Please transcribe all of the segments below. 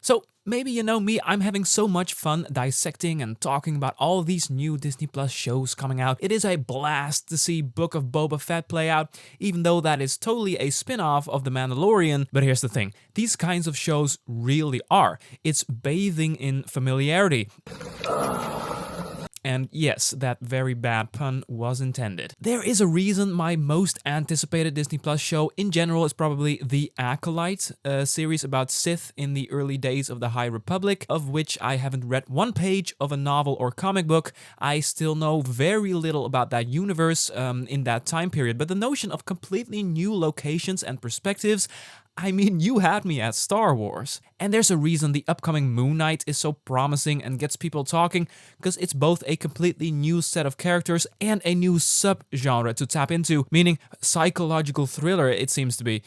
So maybe you know me, I'm having so much fun dissecting and talking about all these new Disney Plus shows coming out. It is a blast to see Book of Boba Fett play out, even though that is totally a spin-off of The Mandalorian. But here's the thing, these kinds of shows really are. It's bathing in familiarity. And yes, that very bad pun was intended. There is a reason my most anticipated Disney Plus show in general is probably The Acolyte, a series about Sith in the early days of the High Republic, of which I haven't read one page of a novel or comic book. I still know very little about that universe in that time period, but the notion of completely new locations and perspectives, I mean, you had me at Star Wars. And there's a reason the upcoming Moon Knight is so promising and gets people talking, because it's both a completely new set of characters and a new sub-genre to tap into, meaning psychological thriller it seems to be.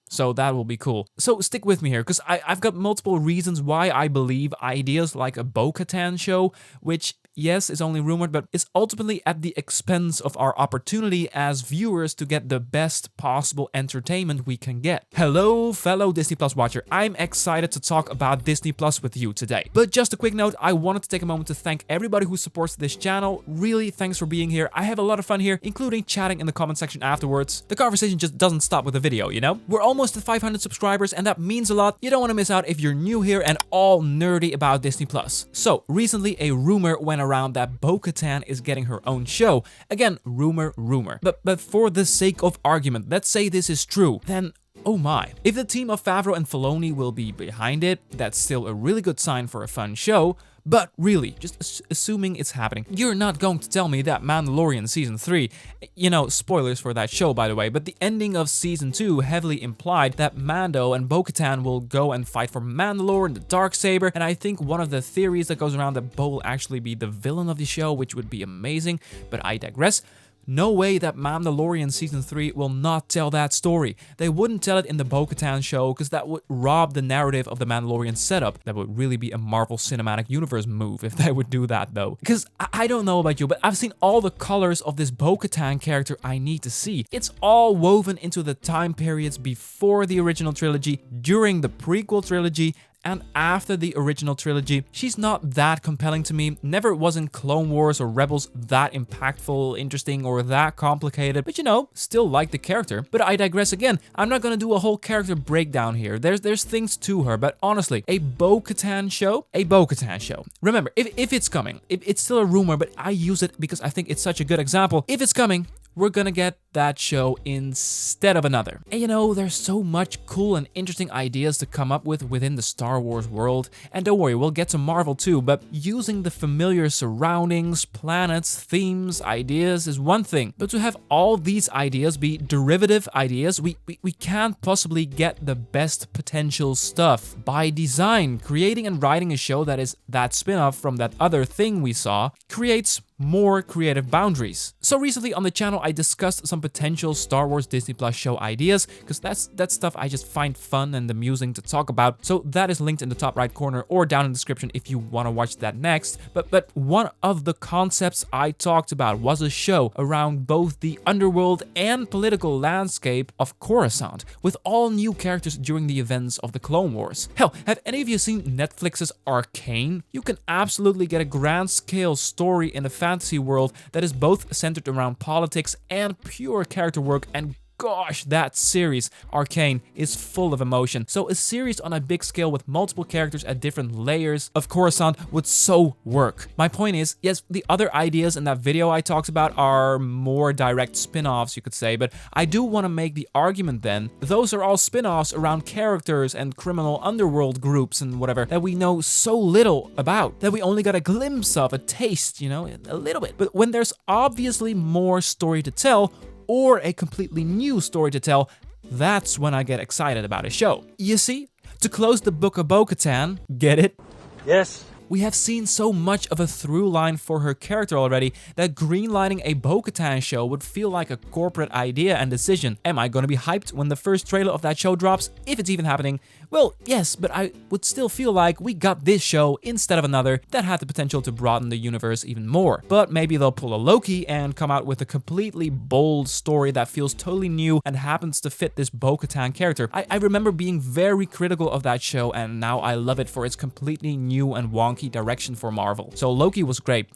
So that will be cool. So stick with me here, because I've got multiple reasons why I believe ideas like a Bo-Katan show, which yes, is only rumored, but is ultimately at the expense of our opportunity as viewers to get the best possible entertainment we can get. Hello, fellow Disney Plus watcher. I'm excited to talk about Disney Plus with you today. But just a quick note, I wanted to take a moment to thank everybody who supports this channel. Really, thanks for being here. I have a lot of fun here, including chatting in the comment section afterwards. The conversation just doesn't stop with the video, you know? We're almost at 500 subscribers, and that means a lot. You don't want to miss out if you're new here and all nerdy about Disney Plus. So, recently a rumor went around that Bo-Katan is getting her own show. Again, rumor. But for the sake of argument, let's say this is true, then oh my. If the team of Favreau and Filoni will be behind it, that's still a really good sign for a fun show. But really, just assuming it's happening, you're not going to tell me that Mandalorian Season 3, you know, spoilers for that show by the way, but the ending of Season 2 heavily implied that Mando and Bo-Katan will go and fight for Mandalore and the Darksaber, and I think one of the theories that goes around that Bo will actually be the villain of the show, which would be amazing, but I digress. No way that Mandalorian Season 3 will not tell that story. They wouldn't tell it in the Bo-Katan show because that would rob the narrative of the Mandalorian setup. That would really be a Marvel Cinematic Universe move if they would do that though. Because I don't know about you, but I've seen all the colors of this Bo-Katan character I need to see. It's all woven into the time periods before the original trilogy, during the prequel trilogy, and after the original trilogy. She's not that compelling to me, never was in Clone Wars or Rebels that impactful, interesting, or that complicated, but you know, still like the character. But I digress again, I'm not gonna do a whole character breakdown here, there's things to her, but honestly, a Bo-Katan show? A Bo-Katan show. Remember, if it's coming, it's still a rumor, but I use it because I think it's such a good example. If it's coming, we're gonna get that show instead of another. And you know, there's so much cool and interesting ideas to come up with within the Star Wars world. And don't worry, we'll get to Marvel too, but using the familiar surroundings, planets, themes, ideas is one thing. But to have all these ideas be derivative ideas, we can't possibly get the best potential stuff. By design, creating and writing a show that is that spin-off from that other thing we saw creates more creative boundaries. So recently on the channel I discussed some potential Star Wars Disney Plus show ideas, because that's stuff I just find fun and amusing to talk about. So that is linked in the top right corner or down in the description if you want to watch that next. But one of the concepts I talked about was a show around both the underworld and political landscape of Coruscant, with all new characters during the events of the Clone Wars. Hell, have any of you seen Netflix's Arcane? You can absolutely get a grand scale story in a fantasy world that is both centered around politics and pure character work, and gosh, that series, Arcane, is full of emotion. So a series on a big scale with multiple characters at different layers of Coruscant would so work. My point is, yes, the other ideas in that video I talked about are more direct spin-offs, you could say, but I do want to make the argument then, those are all spin-offs around characters and criminal underworld groups and whatever that we know so little about, that we only got a glimpse of, a taste, you know, a little bit. But when there's obviously more story to tell, or a completely new story to tell, that's when I get excited about a show. You see, to close the Book of Bo-Katan, get it? Yes. We have seen so much of a through line for her character already that greenlighting a Bo-Katan show would feel like a corporate idea and decision. Am I gonna be hyped when the first trailer of that show drops, if it's even happening? Well, yes, but I would still feel like we got this show instead of another that had the potential to broaden the universe even more. But maybe they'll pull a Loki and come out with a completely bold story that feels totally new and happens to fit this Bo-Katan character. I remember being very critical of that show, and now I love it for its completely new and wonky direction for Marvel. So Loki was great.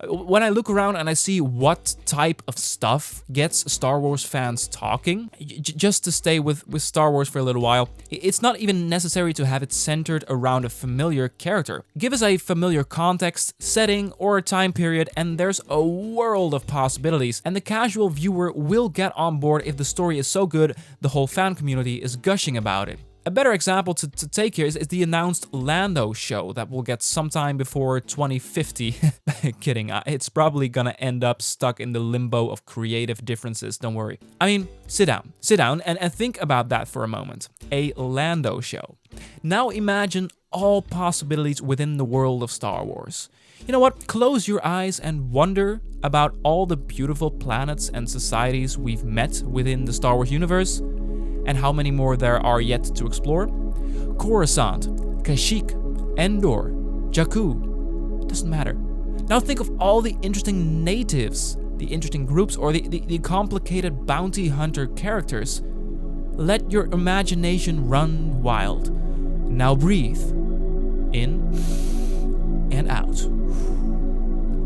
When I look around and I see what type of stuff gets Star Wars fans talking, just to stay with Star Wars for a little while, it's not even necessary to have it centered around a familiar character. Give us a familiar context, setting, or a time period, and there's a world of possibilities, and the casual viewer will get on board if the story is so good the whole fan community is gushing about it. A better example to take here is the announced LANDO show that will get sometime before 2050. Kidding, it's probably gonna end up stuck in the limbo of creative differences, don't worry. I mean, sit down and think about that for a moment. A LANDO show. Now imagine all possibilities within the world of Star Wars. You know what? Close your eyes and wonder about all the beautiful planets and societies we've met within the Star Wars universe, and how many more there are yet to explore. Coruscant, Kashyyyk, Endor, Jakku, doesn't matter. Now think of all the interesting natives, the interesting groups, or the complicated bounty hunter characters. Let your imagination run wild. Now breathe, in and out.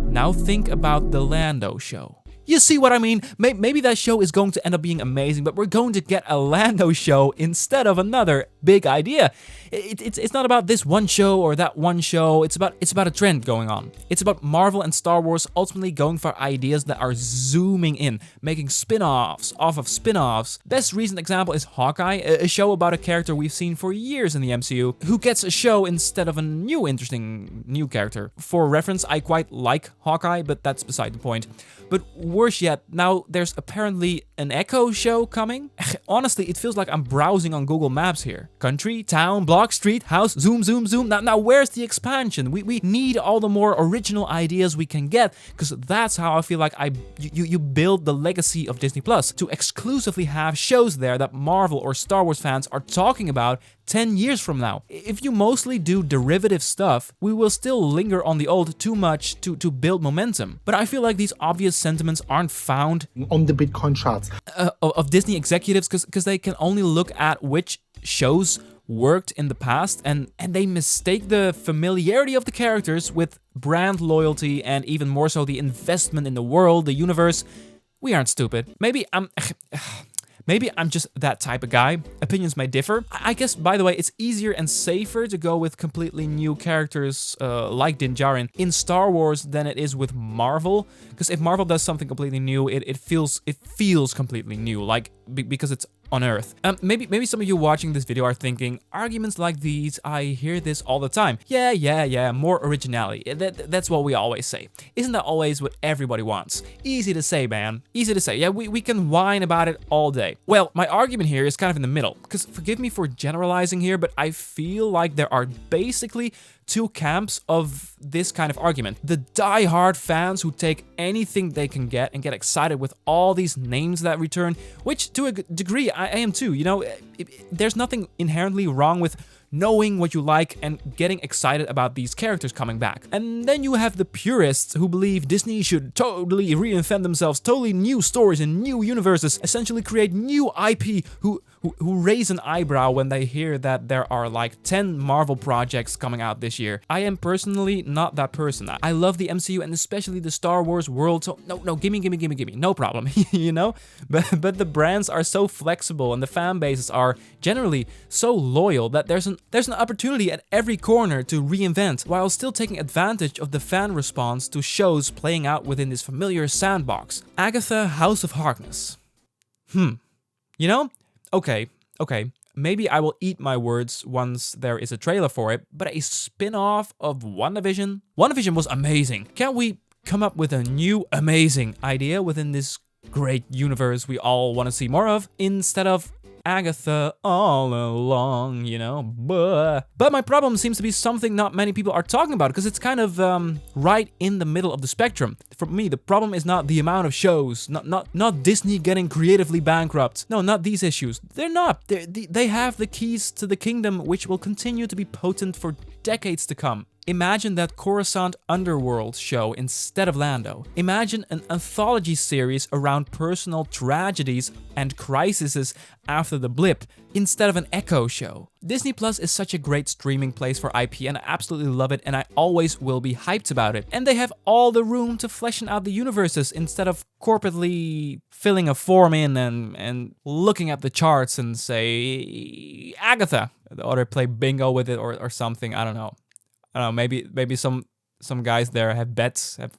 Now think about the LANDO show. You see what I mean? Maybe that show is going to end up being amazing, but we're going to get a LANDO show instead of another big idea. It's not about this one show or that one show. It's about a trend going on. It's about Marvel and Star Wars ultimately going for ideas that are zooming in, making spin-offs off of spin-offs. Best recent example is Hawkeye, a show about a character we've seen for years in the MCU, who gets a show instead of a new interesting new character. For reference, I quite like Hawkeye, but that's beside the point. But worse yet, now there's apparently an Echo show coming. Honestly, it feels like I'm browsing on Google Maps here. Country, town, block, street, house, zoom, zoom, zoom. Now where's the expansion? We need all the more original ideas we can get, because that's how I feel like you build the legacy of Disney Plus, to exclusively have shows there that Marvel or Star Wars fans are talking about 10 years from now. If you mostly do derivative stuff, we will still linger on the old too much to build momentum. But I feel like these obvious sentiments aren't found on the Bitcoin charts of Disney executives, because they can only look at which shows worked in the past, and they mistake the familiarity of the characters with brand loyalty, and even more so the investment in the world, the universe. We aren't stupid. Maybe I'm just that type of guy. Opinions may differ. I guess, by the way, it's easier and safer to go with completely new characters like Din Djarin in Star Wars than it is with Marvel. Because if Marvel does something completely new, it feels completely new, like because it's on Earth. Maybe some of you watching this video are thinking, arguments like these, I hear this all the time. Yeah, more originality. That's what we always say. Isn't that always what everybody wants? Easy to say, man. Easy to say. Yeah, we can whine about it all day. Well, my argument here is kind of in the middle, because forgive me for generalizing here, but I feel like there are basically two camps of this kind of argument. The die-hard fans who take anything they can get and get excited with all these names that return, which to a degree I am too. You know, there's nothing inherently wrong with knowing what you like and getting excited about these characters coming back. And then you have the purists who believe Disney should totally reinvent themselves, totally new stories and new universes, essentially create new IP, who raise an eyebrow when they hear that there are like 10 Marvel projects coming out this year. I am personally not that person. I love the MCU and especially the Star Wars world, so no, gimme, no problem, you know? But the brands are so flexible and the fan bases are generally so loyal that there's an opportunity at every corner to reinvent, while still taking advantage of the fan response to shows playing out within this familiar sandbox. Agatha, House of Harkness. You know? Okay, maybe I will eat my words once there is a trailer for it, but a spin-off of WandaVision? WandaVision was amazing. Can't we come up with a new amazing idea within this great universe we all want to see more of, instead of Agatha all along, you know. But my problem seems to be something not many people are talking about, because it's kind of right in the middle of the spectrum. For me, the problem is not the amount of shows, not Disney getting creatively bankrupt. No, not these issues. They're not. They have the keys to the kingdom, which will continue to be potent for decades to come. Imagine that Coruscant Underworld show instead of Lando. Imagine an anthology series around personal tragedies and crises after the blip, instead of an Echo show. Disney Plus is such a great streaming place for IP, and I absolutely love it, and I always will be hyped about it. And they have all the room to fleshing out the universes instead of corporately filling a form in and looking at the charts and say, Agatha, or play bingo with it or something, I don't know. Maybe some guys there have bets, have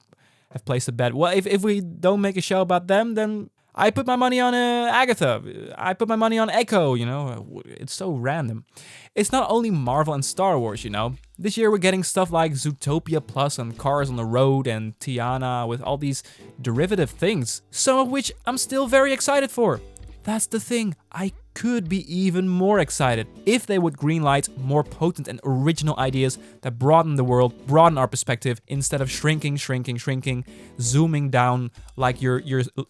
placed a bet. Well, if we don't make a show about them, then I put my money on Agatha. I put my money on Echo, you know. It's so random. It's not only Marvel and Star Wars, you know. This year we're getting stuff like Zootopia Plus and Cars on the Road and Tiana with all these derivative things, some of which I'm still very excited for. That's the thing, I could be even more excited if they would greenlight more potent and original ideas that broaden the world, broaden our perspective, instead of shrinking, zooming down like you're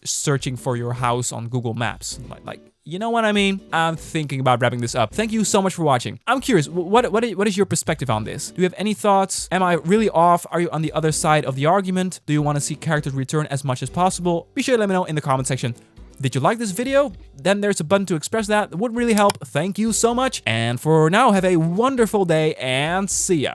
searching for your house on Google Maps. Like, you know what I mean? I'm thinking about wrapping this up. Thank you so much for watching. I'm curious, what is your perspective on this? Do you have any thoughts? Am I really off? Are you on the other side of the argument? Do you want to see characters return as much as possible? Be sure to let me know in the comment section. Did you like this video? Then there's a button to express that. It would really help. Thank you so much. And for now, have a wonderful day and see ya.